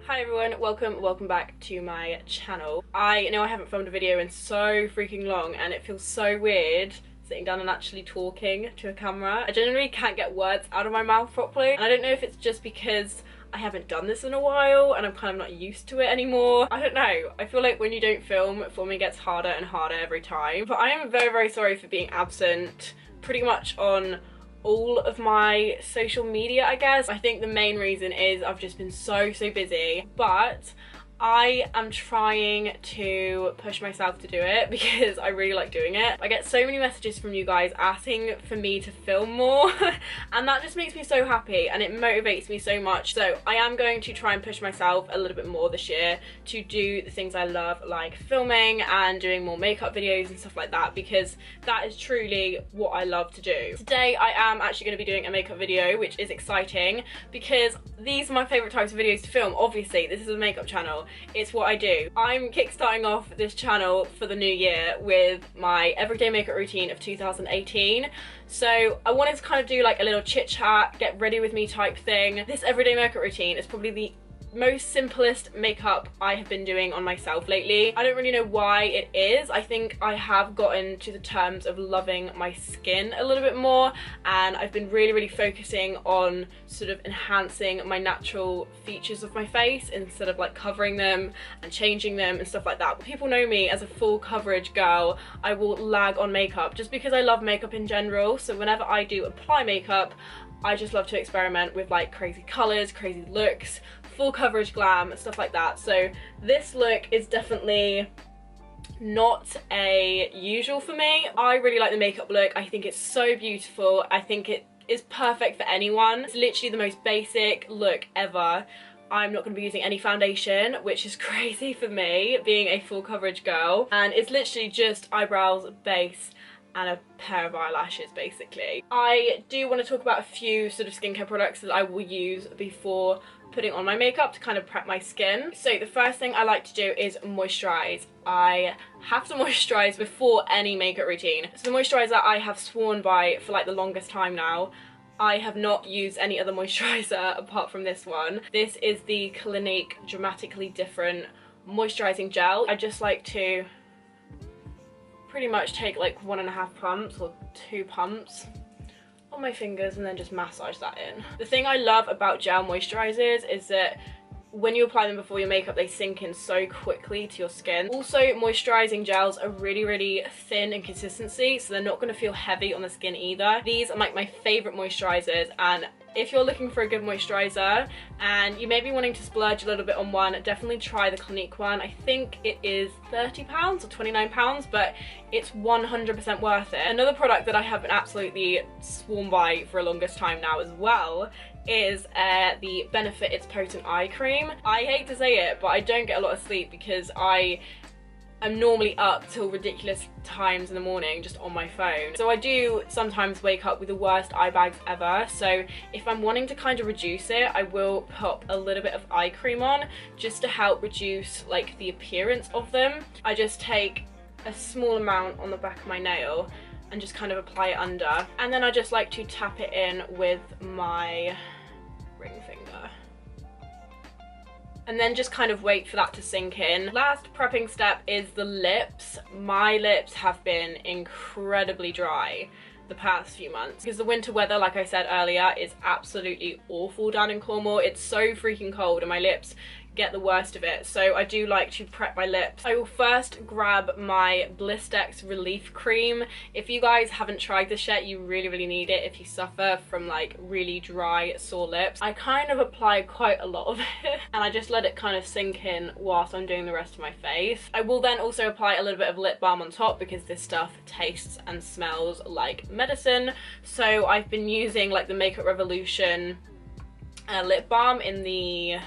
Hi everyone, welcome back to my channel. I know I haven't filmed a video in so freaking long and it feels so weird sitting down and actually talking to a camera. I generally can't get words out of my mouth properly, and I don't know if it's just because I haven't done this in a while and I'm kind of not used to it anymore. I don't know, I feel like when you don't film, filming gets harder and harder every time. But I am very sorry for being absent pretty much on all of my social media, I guess. I think the main reason is I've just been so busy, but I am trying to push myself to do it because I really like doing it. I get so many messages from you guys asking for me to film more and that just makes me so happy and it motivates me so much. So I am going to try and push myself a little bit more this year to do the things I love, like filming and doing more makeup videos and stuff like that, because that is truly what I love to do. Today I am actually going to be doing a makeup video, which is exciting because these are my favourite types of videos to film. Obviously this is a makeup channel, it's what I do. I'm kickstarting off this channel for the new year with my everyday makeup routine of 2018. So I wanted to kind of do like a little chit chat, get ready with me type thing. This everyday makeup routine is probably the most simplest makeup I have been doing on myself lately. I don't really know why it is. I think I have gotten to the terms of loving my skin a little bit more, and I've been really focusing on sort of enhancing my natural features of my face instead of like covering them and changing them and stuff like that. But people know me as a full coverage girl. I will lag on makeup just because I love makeup in general. So whenever I do apply makeup, I just love to experiment with like crazy colours, crazy looks, full coverage glam, stuff like that. So this look is definitely not a usual for me. I really like the makeup look. I think it's so beautiful. I think it is perfect for anyone. It's literally the most basic look ever. I'm not going to be using any foundation, which is crazy for me, being a full coverage girl. And it's literally just eyebrows, base, and a pair of eyelashes basically. I do want to talk about a few sort of skincare products that I will use before putting on my makeup to kind of prep my skin. So the first thing I like to do is moisturize. I have to moisturize before any makeup routine. So the moisturizer I have sworn by for like the longest time now. I have not used any other moisturizer apart from this one. This is the Clinique Dramatically Different Moisturizing Gel. I just like to pretty much take like 1.5 pumps or 2 pumps on my fingers and then just massage that in. The thing I love about gel moisturizers is that when you apply them before your makeup, they sink in so quickly to your skin. Also, moisturizing gels are really thin in consistency, so they're not going to feel heavy on the skin either. These are like my favorite moisturizers, and if you're looking for a good moisturizer and you may be wanting to splurge a little bit on one, definitely try the Clinique one. I think it is £30 or £29, but it's 100% worth it. Another product that I have been absolutely sworn by for the longest time now as well is the Benefit It's Potent Eye Cream. I hate to say it, but I don't get a lot of sleep because I'm normally up till ridiculous times in the morning just on my phone. So I do sometimes wake up with the worst eye bags ever. So if I'm wanting to kind of reduce it, I will pop a little bit of eye cream on just to help reduce like the appearance of them. I just take a small amount on the back of my nail and just kind of apply it under. And then I just like to tap it in with my ring finger. And then just kind of wait for that to sink in. Last prepping step is the lips. My lips have been incredibly dry the past few months because the winter weather, like I said earlier, is absolutely awful down in Cornwall. It's so freaking cold and my lips get the worst of it, so I do like to prep my lips. I will first grab my Blistex relief cream. If you guys haven't tried this yet, you really need it if you suffer from like really dry sore lips. I kind of apply quite a lot of it and I just let it kind of sink in whilst I'm doing the rest of my face. I will then also apply a little bit of lip balm on top because this stuff tastes and smells like medicine. So I've been using like the Makeup Revolution lip balm in the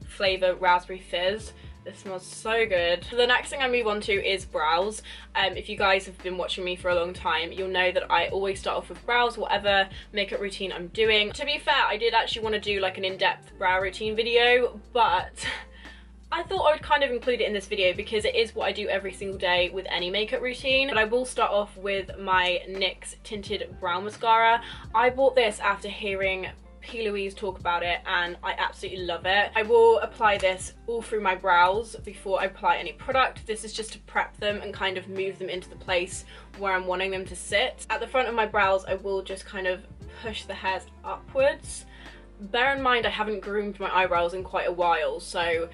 flavour Raspberry Fizz. This smells so good. So the next thing I move on to is brows. If you guys have been watching me for a long time, you'll know that I always start off with brows, whatever makeup routine I'm doing. To be fair, I did actually want to do like an in-depth brow routine video, but I thought I would kind of include it in this video because it is what I do every single day with any makeup routine. But I will start off with my NYX Tinted Brow Mascara. I bought this after hearing P. Louise talk about it and I absolutely love it. I will apply this all through my brows before I apply any product. This is just to prep them and kind of move them into the place where I'm wanting them to sit. At the front of my brows, I will just kind of push the hairs upwards. Bear in mind I haven't groomed my eyebrows in quite a while, so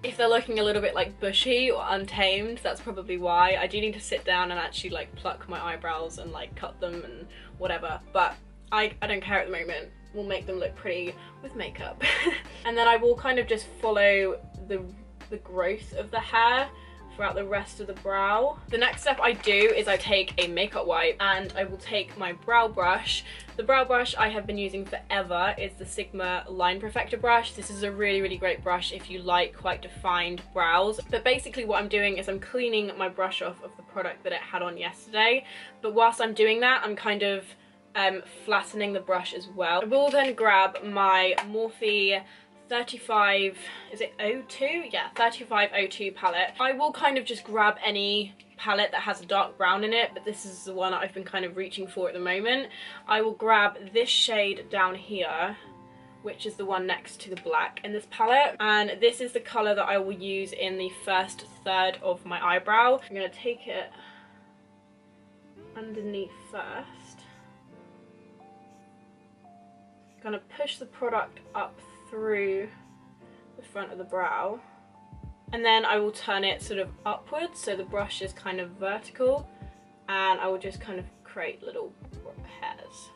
if they're looking a little bit like bushy or untamed, that's probably why. I do need to sit down and actually like pluck my eyebrows and like cut them and whatever, but I don't care at the moment. We'll make them look pretty with makeup. And then I will kind of just follow the growth of the hair throughout the rest of the brow. The next step I do is I take a makeup wipe and I will take my brow brush. The brow brush I have been using forever is the Sigma Line Perfector brush. This is a really great brush if you like quite defined brows. But basically what I'm doing is I'm cleaning my brush off of the product that it had on yesterday. But whilst I'm doing that, I'm kind of flattening the brush as well. I will then grab my Morphe 35, is it 02? Yeah, 3502 palette. I will kind of just grab any palette that has a dark brown in it, but this is the one that I've been kind of reaching for at the moment. I will grab this shade down here, which is the one next to the black in this palette, and this is the colour that I will use in the first third of my eyebrow. I'm going to take it underneath first. I'm going to push the product up through the front of the brow, and then I will turn it sort of upwards so the brush is kind of vertical, and I will just kind of create little hairs.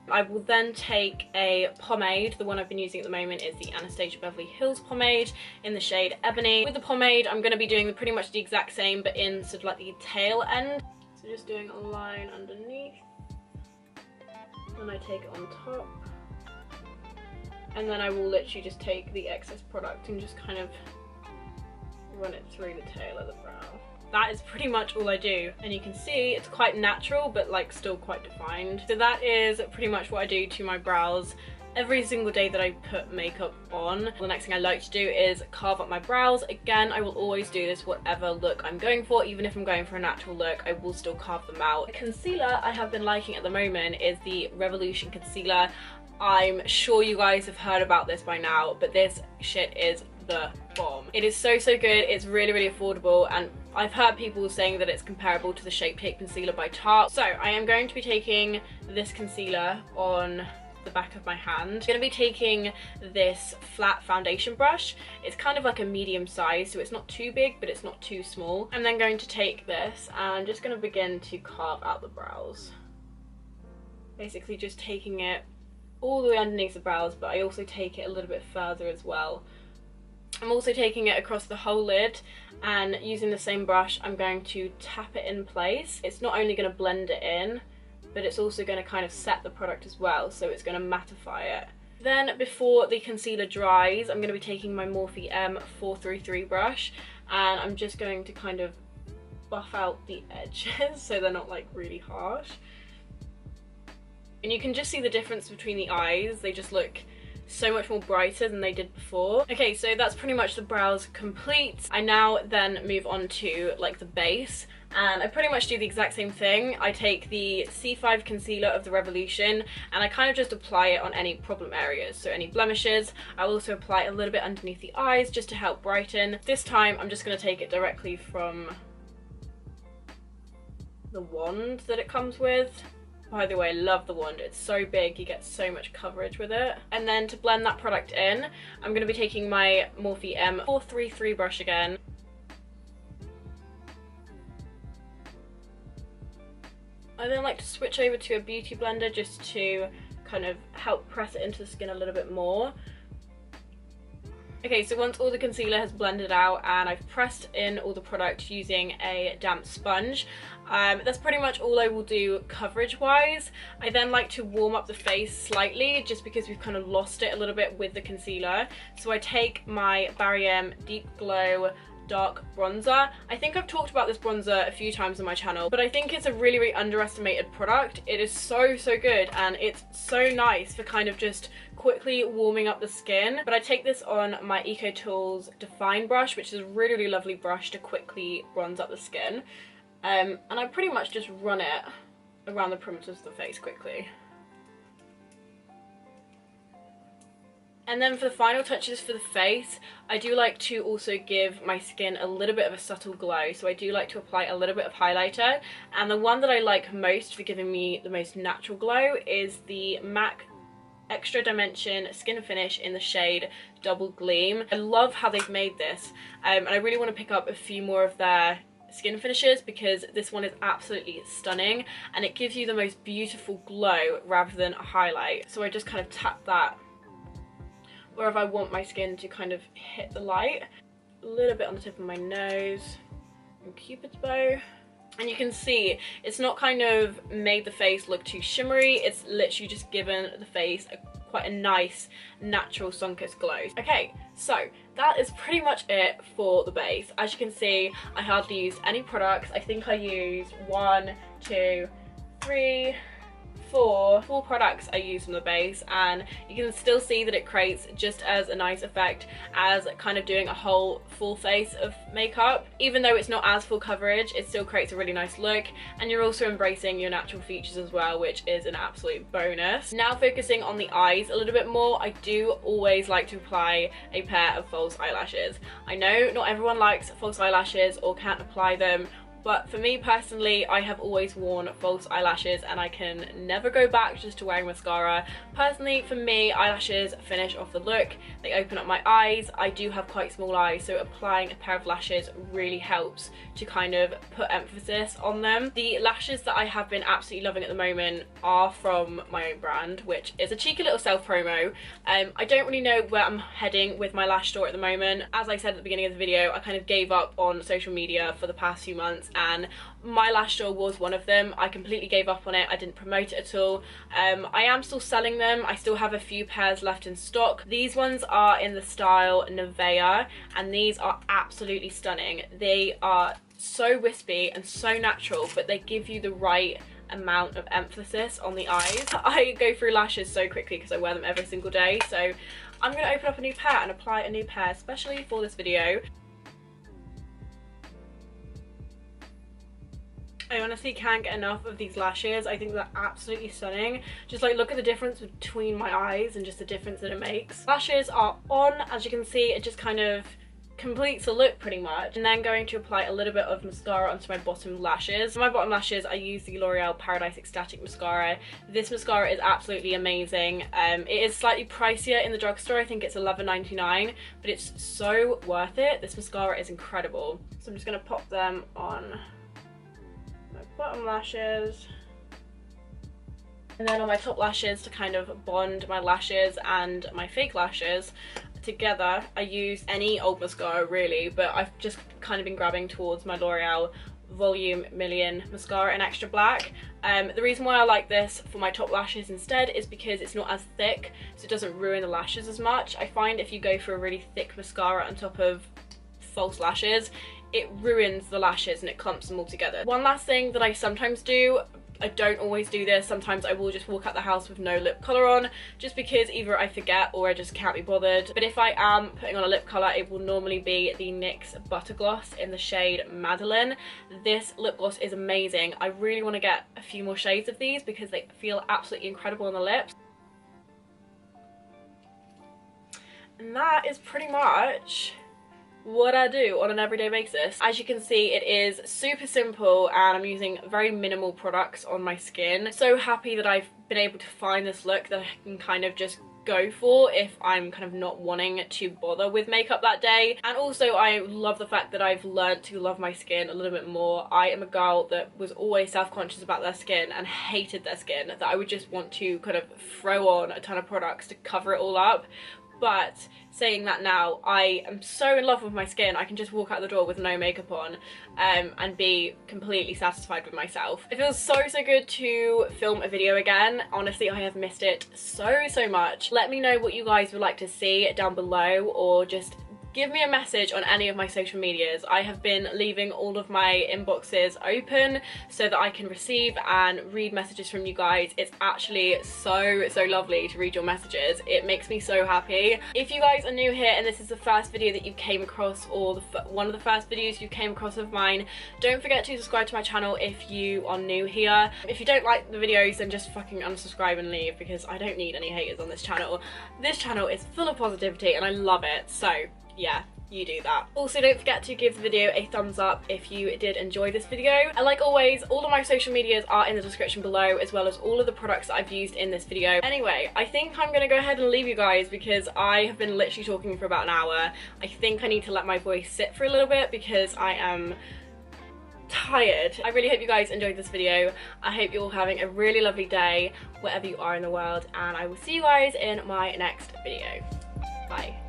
I will then take a pomade. The one I've been using at the moment is the Anastasia Beverly Hills pomade in the shade Ebony. With the pomade I'm going to be doing pretty much the exact same but in sort of like the tail end. So just doing a line underneath, then I take it on top. And then I will literally just take the excess product and just kind of run it through the tail of the brow. That is pretty much all I do. And you can see it's quite natural, but like still quite defined. So that is pretty much what I do to my brows every single day that I put makeup on. The next thing I like to do is carve up my brows. Again, I will always do this whatever look I'm going for. Even if I'm going for a natural look, I will still carve them out. The concealer I have been liking at the moment is the Revolution concealer. I'm sure you guys have heard about this by now, but this shit is the bomb. It is so good. It's really affordable, and I've heard people saying that it's comparable to the Shape Tape concealer by Tarte. So I am going to be taking this concealer on the back of my hand. I'm going to be taking this flat foundation brush. It's kind of like a medium size, so it's not too big but it's not too small. I'm then going to take this and I'm just going to begin to carve out the brows. Basically just taking it all the way underneath the brows, but I also take it a little bit further as well. I'm also taking it across the whole lid, and using the same brush I'm going to tap it in place. It's not only going to blend it in, but it's also going to kind of set the product as well, so it's going to mattify it. Then before the concealer dries, I'm going to be taking my Morphe M433 brush, and I'm just going to kind of buff out the edges so they're not like really harsh. And you can just see the difference between the eyes. They just look so much more brighter than they did before. Okay, so that's pretty much the brows complete. I now then move on to like the base, and I pretty much do the exact same thing. I take the C5 concealer of the Revolution and I kind of just apply it on any problem areas, so any blemishes. I will also apply it a little bit underneath the eyes just to help brighten. This time I'm just going to take it directly from the wand that it comes with. By the way, I love the wand. It's so big, you get so much coverage with it. And then to blend that product in, I'm going to be taking my Morphe M433 brush again. I then like to switch over to a beauty blender just to kind of help press it into the skin a little bit more. Okay, so once all the concealer has blended out and I've pressed in all the product using a damp sponge, that's pretty much all I will do coverage wise. I then like to warm up the face slightly just because we've kind of lost it a little bit with the concealer. So I take my Barry M Deep Glow dark bronzer. I think I've talked about this bronzer a few times on my channel, but I think it's a really underestimated product. It is so good, and it's so nice for kind of just quickly warming up the skin. But I take this on my EcoTools Define brush, which is a really lovely brush to quickly bronze up the skin, and I pretty much just run it around the perimeters of the face quickly. And then for the final touches for the face, I do like to also give my skin a little bit of a subtle glow. So I do like to apply a little bit of highlighter. And the one that I like most for giving me the most natural glow is the MAC Extra Dimension Skin Finish in the shade Double Gleam. I love how they've made this, and I really want to pick up a few more of their skin finishes because this one is absolutely stunning and it gives you the most beautiful glow rather than a highlight. So I just kind of tap that wherever I want my skin to kind of hit the light. A little bit on the tip of my nose and Cupid's bow. And you can see it's not kind of made the face look too shimmery, it's literally just given the face quite a nice natural sun-kissed glow. Okay, so that is pretty much it for the base. As you can see, I hardly use any products. I think I use 1, 2, 3, 4 products I use from the base, and you can still see that it creates just as a nice effect as kind of doing a whole full face of makeup. Even though it's not as full coverage, it still creates a really nice look, and you're also embracing your natural features as well, which is an absolute bonus. Now focusing on the eyes a little bit more, I do always like to apply a pair of false eyelashes. I know not everyone likes false eyelashes or can't apply them, but for me personally, I have always worn false eyelashes and I can never go back just to wearing mascara. Personally, for me, eyelashes finish off the look. They open up my eyes. I do have quite small eyes, so applying a pair of lashes really helps to kind of put emphasis on them. The lashes that I have been absolutely loving at the moment are from my own brand, which is a cheeky little self-promo. I don't really know where I'm heading with my lash store at the moment. As I said at the beginning of the video, I kind of gave up on social media for the past few months, and my lash store was one of them. I completely gave up on it. I didn't promote it at all. I am still selling them. I still have a few pairs left in stock. These ones are in the style Nevaeh, and these are absolutely stunning. They are so wispy and so natural, but they give you the right amount of emphasis on the eyes. I go through lashes so quickly because I wear them every single day, so I'm going to open up a new pair and apply a new pair especially for this video. I honestly can't get enough of these lashes. I think they're absolutely stunning. Just like look at the difference between my eyes and just the difference that it makes. Lashes are on. As you can see, it just kind of completes the look pretty much. And then going to apply a little bit of mascara onto my bottom lashes. For my bottom lashes, I use the L'Oreal Paradise Extatic mascara. This mascara is absolutely amazing. It is slightly pricier in the drugstore. I think it's $11.99, but it's so worth it. This mascara is incredible. So I'm just going to pop them on my bottom lashes, and then on my top lashes to kind of bond my lashes and my fake lashes together. I use any old mascara really, but I've just kind of been grabbing towards my L'Oreal Volume Million mascara in extra black. The reason why I like this for my top lashes instead is because it's not as thick, so it doesn't ruin the lashes as much. I find if you go for a really thick mascara on top of false lashes, it ruins the lashes and it clumps them all together. One last thing that I sometimes do, I don't always do this, sometimes I will just walk out the house with no lip colour on, just because either I forget or I just can't be bothered. But if I am putting on a lip colour, it will normally be the NYX Butter Gloss in the shade Madeline. This lip gloss is amazing. I really want to get a few more shades of these because they feel absolutely incredible on the lips. And that is pretty much what I do on an everyday basis. As you can see, it is super simple and I'm using very minimal products on my skin. So happy that I've been able to find this look that I can kind of just go for if I'm kind of not wanting to bother with makeup that day. And also I love the fact that I've learned to love my skin a little bit more. I am a girl that was always self-conscious about their skin and hated their skin, that I would just want to kind of throw on a ton of products to cover it all up. But saying that now, I am so in love with my skin, I can just walk out the door with no makeup on and be completely satisfied with myself. It feels so good to film a video again. Honestly, I have missed it so much. Let me know what you guys would like to see down below, or just give me a message on any of my social medias. I have been leaving all of my inboxes open so that I can receive and read messages from you guys. It's actually so lovely to read your messages. It makes me so happy. If you guys are new here and this is the first video that you came across, or one of the first videos you came across of mine, don't forget to subscribe to my channel if you are new here. If you don't like the videos, then just fucking unsubscribe and leave, because I don't need any haters on this channel. This channel is full of positivity and I love it, so yeah, you do that. Also, don't forget to give the video a thumbs up if you did enjoy this video. And like always, all of my social medias are in the description below, as well as all of the products that I've used in this video. Anyway, I think I'm gonna go ahead and leave you guys because I have been literally talking for about an hour. I think I need to let my voice sit for a little bit because I am tired. I really hope you guys enjoyed this video. I hope you're all having a really lovely day wherever you are in the world, and I will see you guys in my next video. Bye.